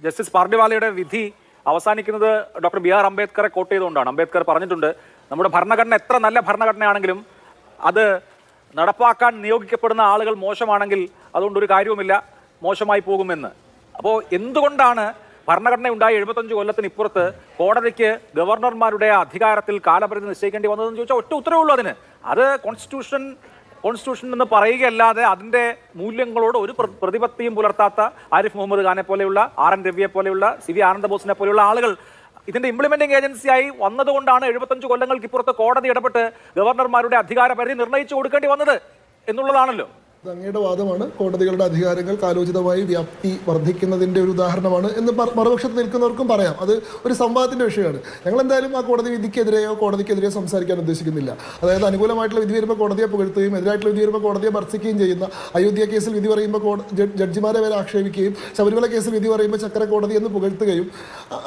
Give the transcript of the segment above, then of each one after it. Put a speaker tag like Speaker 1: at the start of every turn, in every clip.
Speaker 1: Justice പാർഡിവാലയുടെ വിധി അവസാനിക്കുന്നത് doctor B R അംബേദ്കറെ coat ചെയ്തുകൊണ്ടാണ്. അംബേദ്കർ പറഞ്ഞിട്ടുണ്ട്, നമ്മുടെ ഭരണഘടന എത്ര നല്ല ഭരണഘടനയാണെങ്കിലും അത് നടപ്പാക്കാൻ നിയോഗിക്കപ്പെടുന്ന ആളുകൾ മോശമാണെങ്കിൽ അതുകൊണ്ടൊരു കാര്യവുമില്ല, മോശമായി പോകുമെന്ന്. അപ്പോൾ എന്തുകൊണ്ടാണ് ഭരണഘടന ഉണ്ടായി 75 കൊല്ലത്തിന് ഇപ്പുറത്ത് കോടതിക്ക് ഗവർണർമാരുടെ അധികാരത്തിൽ കാലപരിധി നിശ്ചയിക്കേണ്ടി വന്നതെന്ന് ചോദിച്ചാൽ ഒറ്റ ഉത്തരവേ ഉള്ളൂ അതിന്. അത് കോൺസ്റ്റിറ്റ്യൂഷൻ എന്ന് പറയുകയല്ലാതെ അതിൻ്റെ മൂല്യങ്ങളോട് ഒരു പ്രതിപത്തിയും പുലർത്താത്ത ആരിഫ് മുഹമ്മദ് ഖാനെ പോലെയുള്ള RN രവിയെ പോലെയുള്ള CV ആനന്ദബോസിനെ പോലെയുള്ള ആളുകൾ ഇതിന്റെ ഇംപ്ലിമെന്റിംഗ് ഏജൻസിയായി വന്നതുകൊണ്ടാണ് 75 കൊല്ലങ്ങൾക്ക് ഇപ്പുറത്ത് കോടതി ഇടപെട്ട് ഗവർണർമാരുടെ അധികാര പരിധി നിർണ്ണയിച്ചു കൊടുക്കേണ്ടി വന്നത് എന്നുള്ളതാണല്ലോ.
Speaker 2: അങ്ങയുടെ വാദമാണ് കോടതികളുടെ അധികാരങ്ങൾ കാലോചിതമായി വ്യാപ്തി വർദ്ധിക്കുന്നതിൻ്റെ ഒരു ഉദാഹരണമാണ് എന്ന് മറുപക്ഷത്ത് നിൽക്കുന്നവർക്കും പറയാം. അത് ഒരു സംവാദത്തിൻ്റെ വിഷയമാണ്. ഞങ്ങൾ എന്തായാലും ആ കോടതി വിധിക്കെതിരെയോ കോടതിക്കെതിരെയോ സംസാരിക്കാൻ ഉദ്ദേശിക്കുന്നില്ല. അതായത് അനുകൂലമായിട്ടുള്ള വിധി വരുമ്പോൾ കോടതിയെ പുകഴ്ത്തുകയും എതിരായിട്ടുള്ള വിധി വരുമ്പോൾ കോടതിയെ ഭർത്തിക്കുകയും ചെയ്യുന്ന, അയോധ്യ കേസിൽ വിധി പറയുമ്പോൾ ജഡ്ജിമാരെ വരെ ആക്ഷേപിക്കുകയും ശബരിമല കേസിൽ വിധി പറയുമ്പോൾ ചക്ര കോടതി എന്ന് പുകഴ്ത്തുകയും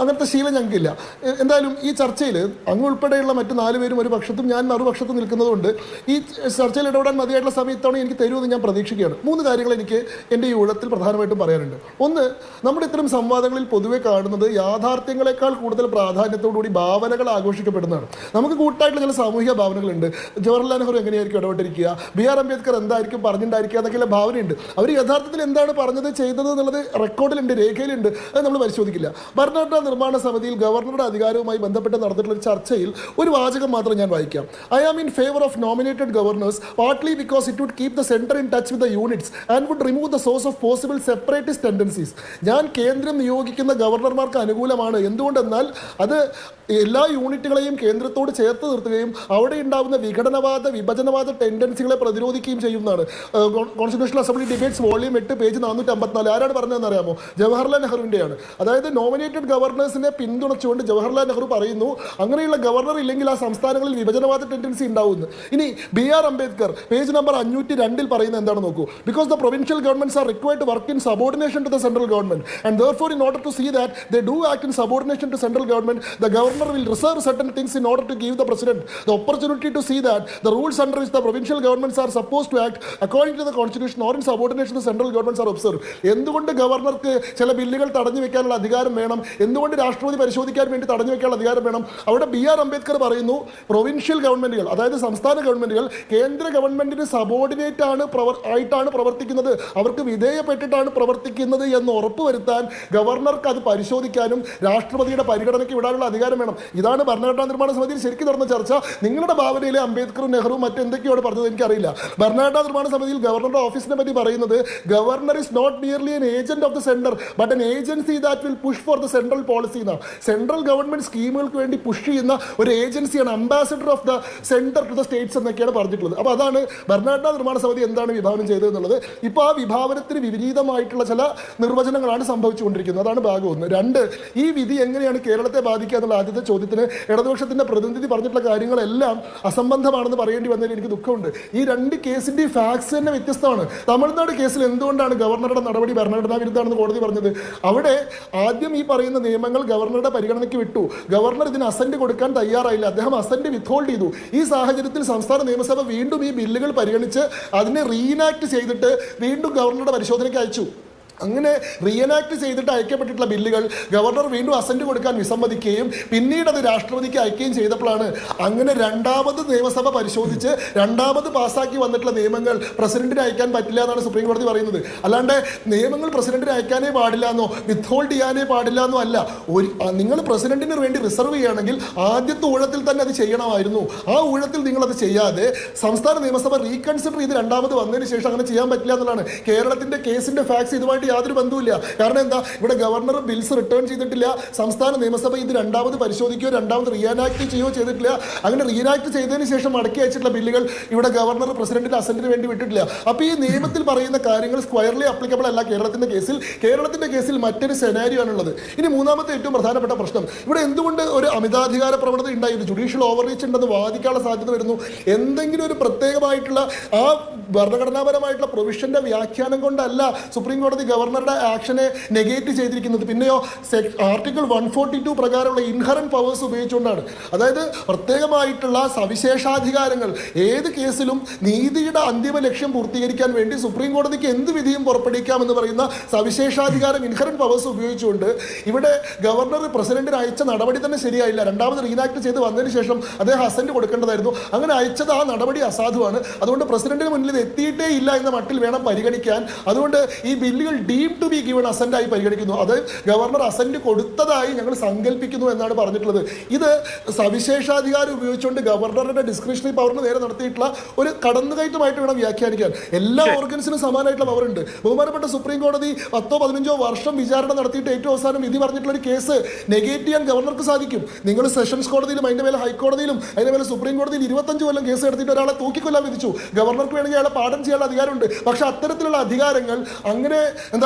Speaker 2: അങ്ങനത്തെ ശീലം ഞങ്ങൾക്കില്ല. എന്തായാലും ഈ ചർച്ചയിൽ അങ്ങ് ഉൾപ്പെടെയുള്ള മറ്റ് 4 പേരും ഒരു പക്ഷത്തും ഞാൻ മറുപക്ഷത്തും നിൽക്കുന്നതുകൊണ്ട് ഈ ചർച്ചയിൽ ഇടപെടാൻ മതിയായിട്ടുള്ള സമയത്താണ് എനിക്ക് തരുമെന്ന് ഞാൻ പ്രതീക്ഷിക്കുകയാണ്. 3 കാര്യങ്ങൾ എനിക്ക് എൻ്റെ ഈ ഊഴത്തിൽ പ്രധാനമായിട്ടും പറയാനുണ്ട്. ഒന്ന്, നമ്മുടെ ഇത്തരം സംവാദങ്ങളിൽ പൊതുവെ കാണുന്നത് യാഥാർത്ഥ്യങ്ങളെക്കാൾ കൂടുതൽ പ്രാധാന്യത്തോടുകൂടി ഭാവനകൾ ആഘോഷിക്കപ്പെടുന്നതാണ്. നമുക്ക് കൂട്ടായിട്ടുള്ള ചില സാമൂഹിക ഭാവനകളുണ്ട്. ജവഹർലാൽ നെഹ്റു എങ്ങനെയായിരിക്കും ഇടപെട്ടിരിക്കുക, BR അംബേദ്കർ എന്തായിരിക്കും പറഞ്ഞിട്ടുണ്ടായിരിക്കുക എന്നൊക്കെയുള്ള ഭാവനയുണ്ട്. അവർ യഥാർത്ഥത്തിൽ എന്താണ് പറഞ്ഞത് ചെയ്തത് എന്നുള്ളത് റെക്കോർഡിലുണ്ട്, രേഖയിലുണ്ട്. അത് നമ്മൾ പരിശോധിക്കില്ല. ഭരണഘടനാ നിർമ്മാണ സമിതിയിൽ ഗവർണറുടെ അധികാരവുമായി ബന്ധപ്പെട്ട് നടന്നിട്ടുള്ള ഒരു ചർച്ചയിൽ ഒരു വാചകം മാത്രം ഞാൻ വായിക്കാം. I am in favor of nominated governors partly because it would keep the center in touch with the units and would remove the source of possible separatist tendencies. ഞാൻ കേന്ദ്രം നിയോഗിക്കുന്ന ഗവർണർമാർക്ക് അനുകൂലമാണ്. എന്തുകൊണ്ടെന്നാൽ അത് എല്ലാ യൂണിറ്റുകളെയും കേന്ദ്രത്തോട് ചേർത്ത് നിർത്തുകയും അവിടെ ഉണ്ടാകുന്ന വിഘടനവാദ വിഭജനവാദ ടെൻഡൻസികളെ പ്രതിരോധിക്കുകയും ചെയ്യുന്നതാണ്. Constitutional assembly debates volume 8 page 454. ആരാണ് പറഞ്ഞതെന്ന് അറിയാമോ? ജവഹർലാൽ നെഹ്റുവിൻ്റെയാണ്. അതായത് നോമിനേറ്റഡ് ഗവർണേഴ്സിനെ പിന്തുണച്ചുകൊണ്ട് ജവഹർലാൽ നെഹ്റു പറയുന്നു, അങ്ങനെയുള്ള ഗവർണർ ഇല്ലെങ്കിൽ ആ സംസ്ഥാനങ്ങളിൽ വിഭജനവാദ ടെൻഡൻസി ഉണ്ടാവുന്നു. ഇനി BR അംബേദ്കർ പേജ് നമ്പർ 502 പറയുന്നത് എന്താണ് നോക്കൂ. Because the provincial governments are required to work in subordination to the central government and therefore in order to see that they do act in subordination to central government, the governor will reserve certain things in order to give the president the opportunity to see that the rules under which the provincial governments are supposed to act according to the constitution or in subordination to central governments are observed. എന്തുകൊണ്ട് ഗവർണർക്ക് ചില ബില്ലുകൾ തടഞ്ഞു വെക്കാനുള്ള അധികാരം വേണം, എന്തുകൊണ്ട് രാഷ്ട്രപതി പരിശോധിക്കാൻ വേണ്ടി തടഞ്ഞു വെക്കാനുള്ള അധികാരം വേണം? അവിടെ BR അംബേദ്കർ പറയുന്നു, പ്രൊവിൻഷ്യൽ ഗവൺമെന്റുകൾ അതായത് സംസ്ഥാന ഗവൺമെന്റുകൾ കേന്ദ്ര ഗവൺമെന്റിന് സബോർഡിനേറ്റ് ആയിട്ടാണ് പ്രവർത്തിക്കുന്നത്, അവർക്ക് വിധേയപ്പെട്ടിട്ടാണ് പ്രവർത്തിക്കുന്നത് എന്ന് ഉറപ്പുവരുത്താൻ ഗവർണർക്ക് അത് പരിശോധിക്കാനും രാഷ്ട്രപതിയുടെ പരിഗണനയ്ക്ക് വിടാനുള്ള അധികാരം വേണം. ഇതാണ് ഭരണഘടനാ നിർമ്മാണ സമിതിയിൽ ശരിക്കും നടന്ന ചർച്ച. നിങ്ങളുടെ ഭാവനയിലെ അംബേദ്കറും നെഹ്റുവും മറ്റെന്തൊക്കെയാണ് പറഞ്ഞത് എനിക്കറിയില്ല. ഭരണഘടനാ നിർമ്മാണ സമിതിയിൽ ഗവർണറുടെ ഓഫീസിനെ പറ്റി പറയുന്നത്, governor is not merely an agent of the centre but an agency that will push for the central policy എന്നാണ്. സെൻട്രൽ ഗവൺമെന്റ് സ്കീമുകൾക്ക് വേണ്ടി പുഷ് ചെയ്യുന്ന ഒരു ഏജൻസിയാണ്, ambassador of the centre to the states എന്നൊക്കെയാണ് പറഞ്ഞിട്ടുള്ളത്. അപ്പോൾ അതാണ് ഭരണഘടനാ നിർമ്മാണ സമിതി എന്താണ് വിഭാവനം ചെയ്തത് എന്നുള്ളത്. ഇപ്പോൾ ആ വിഭാവനത്തിന് വിപരീതമായിട്ടുള്ള ചില നിർവചനങ്ങളാണ് സംഭവിച്ചുകൊണ്ടിരിക്കുന്നത്. അതാണ് ഭാഗം 1. 2, ഈ വിധി എങ്ങനെയാണ് കേരളത്തെ ബാധിക്കുക എന്നുള്ള ആദ്യത്തെ ചോദ്യത്തിന് ഇടതുപക്ഷത്തിന്റെ പ്രതിനിധി പറഞ്ഞിട്ടുള്ള കാര്യങ്ങളെല്ലാം അസംബന്ധമാണെന്ന് പറയേണ്ടി വന്നതിൽ എനിക്ക് ദുഃഖമുണ്ട്. ഈ 2 കേസിന്റെ ഫാക്ട്സ് തന്നെ വ്യത്യസ്തമാണ്. തമിഴ്നാട് കേസിൽ എന്തുകൊണ്ടാണ് ഗവർണറുടെ നടപടി ഭരണഘടനാ വിരുദ്ധമാണെന്ന് കോടതി പറഞ്ഞത്? അവിടെ ആദ്യം ഈ പറയുന്ന നിയമങ്ങൾ ഗവർണറുടെ പരിഗണനയ്ക്ക് വിട്ടു. ഗവർണർ ഇതിന് അസന്റ് കൊടുക്കാൻ തയ്യാറായില്ല, അദ്ദേഹം അസന്റ് വിത്ത്ഹോൾഡ് ചെയ്തു. ഈ സാഹചര്യത്തിൽ സംസ്ഥാന നിയമസഭ വീണ്ടും ഈ ബില്ലുകൾ പരിഗണിച്ച് അതിനെ റീനാക്ട് ചെയ്തിട്ട് വീണ്ടും ഗവർണറുടെ പരിശോധനയ്ക്ക് അയച്ചു. അങ്ങനെ റീഎനാക്ട് ചെയ്തിട്ട് അയക്കപ്പെട്ടിട്ടുള്ള ബില്ലുകൾ ഗവർണർ വീണ്ടും അസന്റ് കൊടുക്കാൻ വിസമ്മതിക്കുകയും പിന്നീട് അത് രാഷ്ട്രപതിക്ക് അയക്കുകയും ചെയ്തപ്പോഴാണ് അങ്ങനെ രണ്ടാമത് നിയമസഭ പരിശോധിച്ച് രണ്ടാമത് പാസ്സാക്കി വന്നിട്ടുള്ള നിയമങ്ങൾ പ്രസിഡന്റിന് അയക്കാൻ പറ്റില്ല എന്നാണ് സുപ്രീം കോടതി പറയുന്നത്. അല്ലാണ്ട് നിയമങ്ങൾ പ്രസിഡന്റിന് അയക്കാനേ പാടില്ല എന്നോ വിത്ത്ഹോൾഡ് ചെയ്യാനേ പാടില്ല എന്നോ അല്ല. നിങ്ങൾ പ്രസിഡന്റിന് വേണ്ടി റിസർവ് ചെയ്യുകയാണെങ്കിൽ ആദ്യത്തെ ഊഴത്തിൽ തന്നെ അത് ചെയ്യണമായിരുന്നു. ആ ഊഴത്തിൽ നിങ്ങളത് ചെയ്യാതെ സംസ്ഥാന നിയമസഭ റീകൺസിഡർ ചെയ്ത് രണ്ടാമത് വന്നതിന് ശേഷം അങ്ങനെ ചെയ്യാൻ പറ്റില്ല എന്നുള്ളതാണ്. കേരളത്തിന്റെ കേസിന്റെ ഫാക്ട്സ് ഇതുമായിട്ട് യാതൊരു ബന്ധവുമില്ല. കാരണം എന്താ, ഇവിടെ ഗവർണർ ബിൽസ് റിട്ടേൺ ചെയ്തിട്ടില്ല, സംസ്ഥാന നിയമസഭ ഇത് രണ്ടാമത് പരിശോധിക്കുകയോ രണ്ടാമത് റീആനാക്ട് ചെയ്യുകയോ ചെയ്തിട്ടില്ല. അങ്ങനെ റീആനാക്ട് ചെയ്തതിന് ശേഷം മടക്കി അയച്ചിട്ടുള്ള ബില്ലുകൾ ഇവിടെ ഗവർണർ പ്രസിഡന്റിന്റെ അസന്റിന് വേണ്ടി വിട്ടിട്ടില്ല. അപ്പോൾ ഈ നിയമത്തിൽ പറയുന്ന കാര്യങ്ങൾ സ്ക്വയർലി അപ്ലിക്കബിൾ അല്ല കേരളത്തിന്റെ കേസിൽ മറ്റൊരു സെനാരിയോ ആണുള്ളത്. ഇനി മൂന്നാമത്തെ ഏറ്റവും പ്രധാനപ്പെട്ട പ്രശ്നം, ഇവിടെ എന്തുകൊണ്ട് ഒരു അമിതാധികാര പ്രവണത ഉണ്ടായി, ഒരു ജുഡീഷ്യൽ ഓവർറീച്ച് ഉണ്ടെന്ന് വാദിക്കാനുള്ള സാധ്യത വരുന്നു. എന്തെങ്കിലും ഒരു പ്രത്യേകമായിട്ടുള്ള ആ ഭരണഘടനാപരമായിട്ടുള്ള പ്രൊവിഷന്റെ വ്യാഖ്യാനം കൊണ്ടല്ല സുപ്രീം കോടതി ഗവർണറുടെ ആക്ഷനെ നെഗേറ്റ് ചെയ്തിരിക്കുന്നത്. പിന്നെയോ ആർട്ടിക്കിൾ 142 പ്രകാരമുള്ള ഇൻഹറന്റ് പവേഴ്സ് ഉപയോഗിച്ചുകൊണ്ടാണ്. അതായത് പ്രത്യേകമായിട്ടുള്ള സവിശേഷാധികാരങ്ങൾ ഏത് കേസിലും നീതിയുടെ അന്തിമ ലക്ഷ്യം പൂർത്തീകരിക്കാൻ വേണ്ടി സുപ്രീം കോടതിക്ക് എന്ത് വിധിയും പുറപ്പെടുവിക്കാമെന്ന് പറയുന്ന സവിശേഷാധികാരം ഇൻഹറന്റ് പവേഴ്സ് ഉപയോഗിച്ചുകൊണ്ട് ഇവിടെ ഗവർണർ പ്രസിഡന്റിന് അയച്ച നടപടി തന്നെ ശരിയായില്ല. രണ്ടാമത് റീനാക്ട് ചെയ്ത് വന്നതിന് ശേഷം അദ്ദേഹം അസന്റ് കൊടുക്കേണ്ടതായിരുന്നു. അങ്ങനെ അയച്ചത് ആ നടപടി അസാധുവാണ്. അതുകൊണ്ട് പ്രസിഡന്റിന് മുന്നിൽ എത്തിയിട്ടേ ഇല്ല എന്ന മട്ടിൽ വേണം പരിഗണിക്കാൻ. അതുകൊണ്ട് ഈ ബില്ലുകൾ ഡീം ടു ബി ഗിവൺ അസന്റായി പരിഗണിക്കുന്നു. അത് ഗവർണർ അസന്റ് കൊടുത്തതായി ഞങ്ങൾ സങ്കല്പിക്കുന്നു എന്നാണ് പറഞ്ഞിട്ടുള്ളത്. ഇത് സവിശേഷാധികാരം ഉപയോഗിച്ചുകൊണ്ട് ഗവർണറുടെ ഡിസ്ക്രിഷണറി പവറിന് നേരെ നടത്തിയിട്ടുള്ള ഒരു കടന്നുകയറ്റമായിട്ട് വേണം വ്യാഖ്യാനിക്കാൻ. എല്ലാ ഓർഗൻസിനും സമാനമായിട്ടുള്ള പവർ ഉണ്ട്. ബഹുമാനപ്പെട്ട സുപ്രീം കോടതി 10-15 വർഷം വിചാരണ നടത്തിയിട്ട് ഏറ്റവും അവസാനം വിധി പറഞ്ഞിട്ടുള്ള ഒരു കേസ് നെഗേറ്റ് ചെയ്യാൻ ഗവർണർക്ക് സാധിക്കും. നിങ്ങൾ സെഷൻസ് കോടതിയിലും അതിന്റെ മേലെ ഹൈക്കോടതിയിലും അതിന്റെ മേലെ സുപ്രീം കോടതിയിൽ 25 കൊല്ലം കേസ് എടുത്തിട്ട് ഒരാളെ തൂക്കിക്കൊല്ലാൻ വിധിച്ചു. ഗവർണർക്ക് വേണമെങ്കിൽ അയാളെ പാഠം ചെയ്യാനുള്ള അധികാരമുണ്ട്. പക്ഷെ അത്തരത്തിലുള്ള അധികാരങ്ങൾ അങ്ങനെ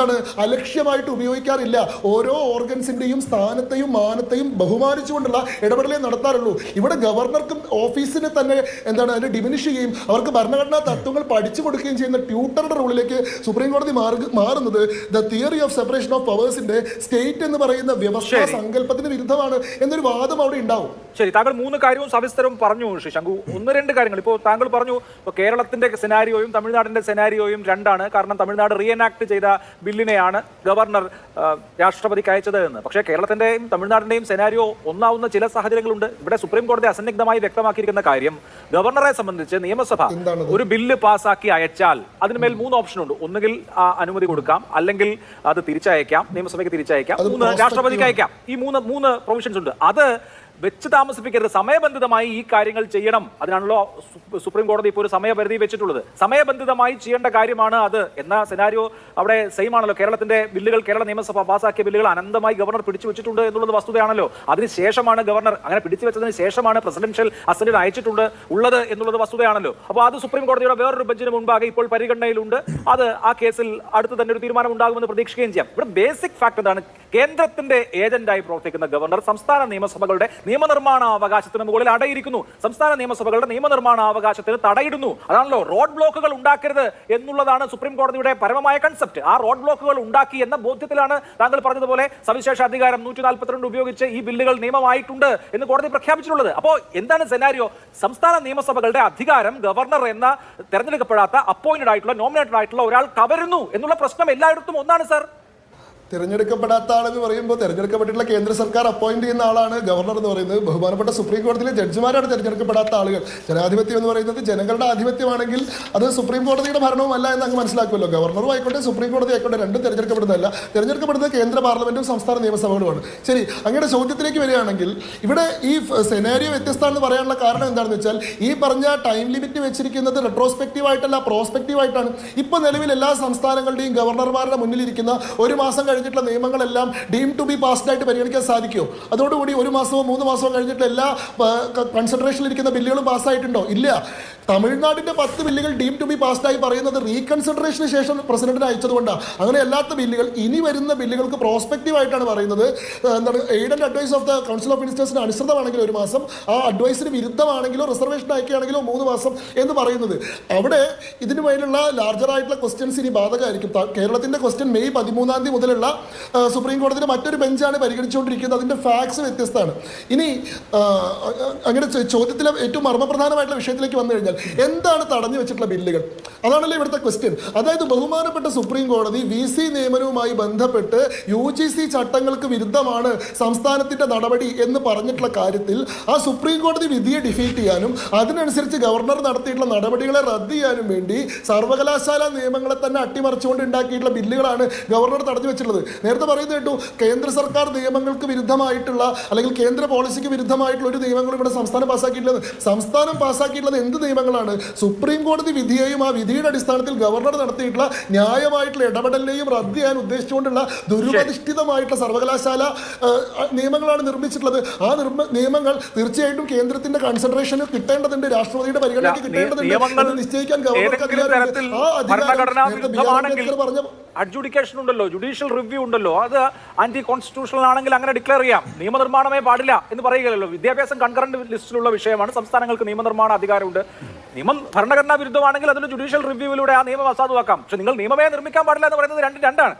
Speaker 2: അലക്ഷ്യമായിട്ട് ഉപയോഗിക്കാറില്ല. ഓരോ ഓർഗൻസിന്റെയും സ്ഥാനത്തെയും മാനത്തെയും ബഹുമാനിച്ചുകൊണ്ടുള്ള ഇടപെടലേ നടത്താറുള്ളൂ. ഇവിടെ ഗവർണർക്കും ഓഫീസിനെ തന്നെ അതിനെ ഡിമിനിഷ് ചെയ്യുകയും അവർക്ക് ഭരണഘടനാ തത്വങ്ങൾ പഠിച്ചു കൊടുക്കുകയും ചെയ്യുന്ന ട്യൂട്ടറുടെ റോളിലേക്ക് സുപ്രീം കോടതി മാറുന്നത് the theory of separation of പവേഴ്സിന്റെ സ്റ്റേറ്റ് എന്ന് പറയുന്ന വ്യവസ്ഥാ സങ്കല്പത്തിന് വിരുദ്ധമാണ് എന്നൊരു വാദം അവിടെ ഉണ്ടാവും.
Speaker 1: ശരി, താങ്കൾ 3 കാര്യവും സവിസ്തരം പറഞ്ഞു ശങ്കു. 1-2 കാര്യങ്ങൾ ഇപ്പോൾ താങ്കൾ പറഞ്ഞു. ഇപ്പോൾ കേരളത്തിന്റെ സെനാരിയോയും തമിഴ്നാടിന്റെ സെനാരിയോയും രണ്ടാണ്. കാരണം തമിഴ്നാട് റീഎനാക്ട് ചെയ്ത ബില്ലിനെയാണ് ഗവർണർ രാഷ്ട്രപതിക്ക് അയച്ചത് എന്ന്. പക്ഷേ കേരളത്തിന്റെയും തമിഴ്നാടിന്റെയും സെനാരിയോ ഒന്നാവുന്ന ചില സാഹചര്യങ്ങളുണ്ട്. ഇവിടെ സുപ്രീം കോടതി അസന്നിഗ്ധമായി വ്യക്തമാക്കിയിരിക്കുന്ന കാര്യം, ഗവർണറെ സംബന്ധിച്ച് നിയമസഭ ഒരു ബില്ല് പാസ്സാക്കി അയച്ചാൽ അതിന്മേൽ 3 ഓപ്ഷൻ ഉണ്ട്. ഒന്നുകിൽ അനുമതി കൊടുക്കാം, അല്ലെങ്കിൽ അത് തിരിച്ചയക്കാം, നിയമസഭയ്ക്ക് തിരിച്ചയക്കാം, 3 രാഷ്ട്രപതിക്ക് അയക്കാം. ഈ 3 പ്രൊവിഷൻസ് ഉണ്ട്. അത് വെച്ച് താമസിപ്പിക്കരുത്, സമയബന്ധിതമായി ഈ കാര്യങ്ങൾ ചെയ്യണം. അതിനാണല്ലോ സുപ്രീം കോടതി ഇപ്പോൾ ഒരു സമയപരിധി വെച്ചിട്ടുള്ളത്. സമയബന്ധിതമായി ചെയ്യേണ്ട കാര്യമാണ് അത് എന്ന സെനാരിയോ അവിടെ സെയിം ആണല്ലോ. കേരളത്തിന്റെ ബില്ലുകൾ, കേരള നിയമസഭ പാസാക്കിയ ബില്ലുകൾ അനന്തമായി ഗവർണർ പിടിച്ചു വെച്ചിട്ടുണ്ട് എന്നുള്ളത് വസ്തുതയാണല്ലോ. അതിനുശേഷമാണ് ഗവർണർ അങ്ങനെ പിടിച്ചു വെച്ചതിന് ശേഷമാണ് പ്രസിഡൻഷ്യൽ അസന്റിന് അയച്ചിട്ടുണ്ട് ഉള്ളത് എന്നുള്ളത് വസ്തുതയാണല്ലോ. അപ്പോൾ അത് സുപ്രീം കോടതിയുടെ വേറൊരു ബെഞ്ചിന് മുൻപാകെ ഇപ്പോൾ പരിഗണനയിലുണ്ട്. അത് ആ കേസിൽ അടുത്ത് തന്നെ ഒരു തീരുമാനം ഉണ്ടാകുമെന്ന് പ്രതീക്ഷിക്കുകയും ചെയ്യാം. ഇവിടെ ബേസിക് ഫാക്ട് എന്താണ്? കേന്ദ്രത്തിന്റെ ഏജന്റായി പ്രവർത്തിക്കുന്ന ഗവർണർ സംസ്ഥാന നിയമസഭകളുടെ നിയമനിർമ്മാണ അവകാശത്തിന് മുകളിൽ അടയിരിക്കുന്നു. സംസ്ഥാന നിയമസഭകളുടെ നിയമനിർമ്മാണ അവകാശത്തിന് തടയിടുന്നു. അതാണല്ലോ റോഡ് ബ്ലോക്കുകൾ ഉണ്ടാക്കരുത് എന്നുള്ളതാണ് സുപ്രീം കോടതിയുടെ പരമമായ കൺസെപ്റ്റ്. ആ റോഡ് ബ്ലോക്കുകൾ ഉണ്ടാക്കി എന്ന ബോധ്യത്തിലാണ് താങ്കൾ പറഞ്ഞതുപോലെ സവിശേഷ അധികാരം 142 ഉപയോഗിച്ച് ഈ ബില്ലുകൾ നിയമമായിട്ടുണ്ട് എന്ന് കോടതി പ്രഖ്യാപിച്ചിട്ടുള്ളത്. അപ്പോൾ എന്താണ് സെനാരിയോ? സംസ്ഥാന നിയമസഭകളുടെ അധികാരം ഗവർണർ എന്ന തെരഞ്ഞെടുക്കപ്പെടാത്ത അപ്പോയിന്റഡ് ആയിട്ടുള്ള നോമിനേറ്റഡ് ആയിട്ടുള്ള ഒരാൾ കവരുന്നു എന്നുള്ള പ്രശ്നം എല്ലായിടത്തും ഒന്നാണ് സാർ.
Speaker 2: തിരഞ്ഞെടുക്കപ്പെടാത്ത ആളെന്ന് പറയുമ്പോൾ തിരഞ്ഞെടുക്കപ്പെട്ടിട്ടുള്ള കേന്ദ്ര സർക്കാർ അപ്പോയിന്റ് ചെയ്യുന്ന ആളാണ് ഗവർണർ എന്ന് പറയുന്നത്. ബഹുമാനപ്പെട്ട സുപ്രീം കോടതിയിലെ ജഡ്ജിമാരാണ് തിരഞ്ഞെടുക്കപ്പെടാത്ത ആളുകൾ. ജനാധിപത്യം എന്ന് പറയുന്നത് ജനങ്ങളുടെ ആധിപത്യമാണെങ്കിൽ അത് സുപ്രീം കോടതിയുടെ ഭരണവുമല്ല എന്ന് അങ്ങ് മനസ്സിലാക്കുമല്ലോ. ഗവർണറും ആയിക്കോട്ടെ സുപ്രീം കോടതി ആയിക്കോട്ടെ രണ്ടും തിരഞ്ഞെടുക്കപ്പെടുന്നതല്ല. തിരഞ്ഞെടുക്കപ്പെടുന്നത് കേന്ദ്ര പാർലമെന്റും സംസ്ഥാന നിയമസഭകളുമാണ്. ശരി, അങ്ങനെ ചോദ്യത്തിലേക്ക് വരികയാണെങ്കിൽ ഇവിടെ ഈ സെനാരിയോ വ്യത്യസ്തമാണെന്ന് പറയാനുള്ള കാരണം എന്താണെന്ന് വെച്ചാൽ ഈ പറഞ്ഞ ടൈം ലിമിറ്റ് വെച്ചിരിക്കുന്നത് റെട്രോസ്പെക്റ്റീവ് ആയിട്ടല്ല, പ്രോസ്പെക്റ്റീവ് ആയിട്ടാണ്. ഇപ്പോൾ നിലവിൽ എല്ലാ സംസ്ഥാനങ്ങളുടെയും ഗവർണർമാരുടെ മുന്നിലിരിക്കുന്ന 1 മാസം കഴിഞ്ഞിട്ടുള്ള നിയമങ്ങളെല്ലാം ഡീം ടു ബി പാസ്ഡ് ആയിട്ട് പരിഗണിക്കാൻ സാധിക്കുമോ? അതോടുകൂടി 1 മാസമോ 3 മാസമോ കഴിഞ്ഞിട്ടുള്ള എല്ലാ കൺസിഡറേഷനിലിരിക്കുന്ന ബില്ലുകളും പാസ്സായിട്ടുണ്ടോ? ഇല്ല. തമിഴ്നാടിന്റെ 10 ബില്ലുകൾ ഡീം ടു ബി പാസ്ഡായി പറയുന്നത് റീകൺസിഡറേഷന് ശേഷം പ്രസിഡന്റിന് അയച്ചതുകൊണ്ടാണ്. അങ്ങനെ അല്ലാത്ത ബില്ലുകൾ, ഇനി വരുന്ന ബില്ലുകൾക്ക് പ്രോസ്പെക്റ്റീവ് ആയിട്ടാണ് പറയുന്നത്. Aid and advice of the council of മിനിസ്റ്റേഴ്സിന് അനുസൃതമാണെങ്കിൽ 1 മാസം, ആ അഡ്വൈസിന് വിരുദ്ധമാണെങ്കിലോ റിസർവേഷൻ അയക്കുകയാണെങ്കിലോ 3 മാസം എന്ന് പറയുന്നത്. അവിടെ ഇതിനു മേലുള്ള ലാർജർ ആയിട്ടുള്ള ക്വസ്റ്റ്യൻസ് ഇനി ബാധകമായിരിക്കും. കേരളത്തിന്റെ ക്വസ്റ്റ്യൻ മെയ് 13 തീയതി മുതലുള്ള സുപ്രീം കോടതിയുടെ മറ്റൊരു ബെഞ്ചാണ് പരിഗണിച്ചുകൊണ്ടിരിക്കുന്നത്. അതിന്റെ ഫാക്ട്സ് വ്യത്യസ്തമാണ്. ഇനി അങ്ങനെ ചോദ്യത്തിലെ ഏറ്റവും മർമ്മപ്രധാനമായിട്ടുള്ള വിഷയത്തിലേക്ക് വന്നു കഴിഞ്ഞാൽ എന്താണ് തടഞ്ഞു വെച്ചിട്ടുള്ള ബില്ലുകൾ? അതാണല്ലോ ഇവിടുത്തെ ക്വസ്റ്റ്യൻ. അതായത് ബഹുമാനപ്പെട്ട സുപ്രീം കോടതി VC നിയമനവുമായി ബന്ധപ്പെട്ട് UGC ചട്ടങ്ങൾക്ക് വിരുദ്ധമാണ് സംസ്ഥാനത്തിന്റെ നടപടി എന്ന് പറഞ്ഞിട്ടുള്ള കാര്യത്തിൽ ആ സുപ്രീം കോടതി വിധിയെ ഡിഫീറ്റ് ചെയ്യാനും അതിനനുസരിച്ച് ഗവർണർ നടത്തിയിട്ടുള്ള നടപടികളെ റദ്ദ് ചെയ്യാനും വേണ്ടി സർവകലാശാല നിയമങ്ങളെ തന്നെ അട്ടിമറിച്ചുകൊണ്ട് ഉണ്ടാക്കിയിട്ടുള്ള ബില്ലുകളാണ് ഗവർണർ തടഞ്ഞു വെച്ചിട്ടുള്ളത്. നേരത്തെ പറയുന്നത് കേട്ടു, കേന്ദ്ര സർക്കാർ നിയമങ്ങൾക്ക് വിരുദ്ധമായിട്ടുള്ള അല്ലെങ്കിൽ കേന്ദ്ര പോളിസിക്ക് വിരുദ്ധമായിട്ടുള്ള ഒരു നിയമങ്ങൾ ഇവിടെ സംസ്ഥാനം പാസ്സാക്കിയിട്ടുള്ളത്. സംസ്ഥാനം പാസ്സാക്കിയിട്ടുള്ളത് എന്ത് നിയമങ്ങളാണ്? സുപ്രീം കോടതി വിധിയെയും ആ വിധിയുടെ അടിസ്ഥാനത്തിൽ ഗവർണർ നടത്തിയിട്ടുള്ള ന്യായമായിട്ടുള്ള ഇടപെടലിനെയും റദ്ദ് ചെയ്യാൻ ഉദ്ദേശിച്ചുകൊണ്ടുള്ള ദുരുപദിഷ്ഠിതമായിട്ടുള്ള സർവകലാശാല നിയമങ്ങളാണ് നിർമ്മിച്ചിട്ടുള്ളത്. ആ നിയമങ്ങൾ തീർച്ചയായിട്ടും കേന്ദ്രത്തിന്റെ കൺസിഡറേഷന് കിട്ടേണ്ടതുണ്ട്, രാഷ്ട്രപതിയുടെ പരിഗണനയ്ക്ക് കിട്ടേണ്ടതുണ്ട്, നിശ്ചയിക്കാൻ ഗവർണർക്ക് പറഞ്ഞ
Speaker 1: അഡ്ജുഡിക്കേഷൻ ഉണ്ടല്ലോ, ജുഡീഷ്യൽ റിവ്യൂ ഉണ്ടല്ലോ, അത് ആന്റി കോൺസ്റ്റിറ്റ്യൂഷണൽ ആണെങ്കിൽ അങ്ങനെ ഡിക്ലെയർ ചെയ്യാം. നിയമനിർമ്മാണമേ പാടില്ല എന്ന് പറയുകയല്ലോ. വിദ്യാഭ്യാസം കൺകറന്റ് ലിസ്റ്റിലുള്ള വിഷയമാണ്. സംസ്ഥാനങ്ങൾക്ക് നിയമനിർമ്മാണ അധികാരമുണ്ട്. നിയമം ഭരണഘടനാ വിരുദ്ധമാണെങ്കിൽ അതിന് ജുഡീഷ്യൽ റിവ്യൂവിലൂടെ ആ നിയമം അസാധുവാക്കാം. പക്ഷെ നിങ്ങൾ നിയമമേ നിർമ്മിക്കാൻ പാടില്ല എന്ന് പറയുന്നത് രണ്ടാണ്.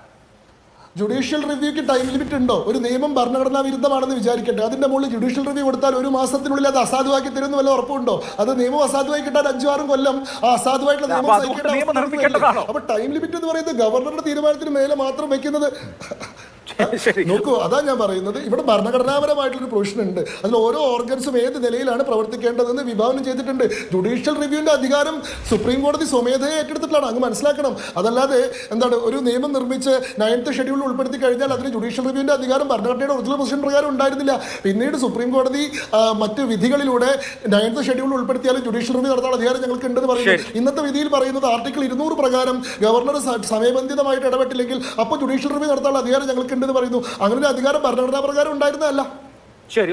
Speaker 2: ജുഡീഷ്യൽ റിവ്യൂക്ക് ടൈം ലിമിറ്റ് ഉണ്ടോ? ഒരു നിയമം ഭരണഘടനാ വിരുദ്ധമാണെന്ന് വിചാരിക്കട്ടെ, അതിന്റെ മുകളിൽ ജുഡീഷ്യൽ റിവ്യൂ കൊടുത്താൽ ഒരു മാസത്തിനുള്ളിൽ അത് അസാധുവാക്കി തരുന്ന വല്ല ഉറപ്പുണ്ടോ? അത് നിയമം അസാധുവായി കിട്ടാൻ 5-6 കൊല്ലം ആ അസാധുവായിട്ടുള്ള നിയമം സഹിക്കേണ്ട. അപ്പൊ ടൈം ലിമിറ്റ് എന്ന് പറയുന്നത് ഗവർണറുടെ തീരുമാനത്തിന് മേലെ മാത്രം വെക്കുന്നത്. നോക്കൂ, അതാ ഞാൻ പറയുന്നത്, ഇവിടെ ഭരണഘടനാപരമായിട്ടൊരു പ്രൊവിഷൻ ഉണ്ട്. അതിൽ ഓരോ ഓർഗൻസും ഏത് നിലയിലാണ് പ്രവർത്തിക്കേണ്ടതെന്ന് വിഭാവനം ചെയ്തിട്ടുണ്ട്. ജുഡീഷ്യൽ റിവ്യൂവിന്റെ അധികാരം സുപ്രീം കോടതി സ്വമേധയെ ഏറ്റെടുത്തിട്ടാണ്, അങ്ങ് മനസ്സിലാക്കണം. അതല്ലാതെ എന്താണ് ഒരു നിയമം നിർമ്മിച്ച് 9th ഷെഡ്യൂളിൽ ഉൾപ്പെടുത്തി കഴിഞ്ഞാൽ അതിന് ജുഡീഷ്യൽ റിവ്യൂവിന്റെ അധികാരം ഭരണഘടനയുടെ ഒറിജിനൽ പൊസിഷൻ പ്രകാരം ഉണ്ടായിരുന്നില്ല. പിന്നീട് സുപ്രീം കോടതി മറ്റ് വിധികളിലൂടെ 9th ഷെഡ്യൂളിൽ ഉൾപ്പെടുത്തിയാലും ജുഡീഷ്യൽ റിവ്യൂ നടത്താനുള്ള അധികാരം ഞങ്ങൾക്ക് ഉണ്ടെന്ന് പറയുന്നത്. ഇന്നത്തെ വിധിയിൽ പറയുന്നത് ആർട്ടിക്കിൾ 200 പ്രകാരം ഗവർണർ സമയബന്ധിതമായിട്ട് ഇടപെട്ടില്ലെങ്കിൽ അപ്പോൾ ജുഡീഷ്യൽ റിവ്യൂ നടത്താനുള്ള അധികാരം ഞങ്ങൾക്ക് ഉണ്ടെന്ന് പറയുന്നു. അങ്ങനെ ഒരു അധികാരം ഭരണഘടനാ പ്രകാരം ഉണ്ടായിരുന്നതല്ല.
Speaker 1: ശരി.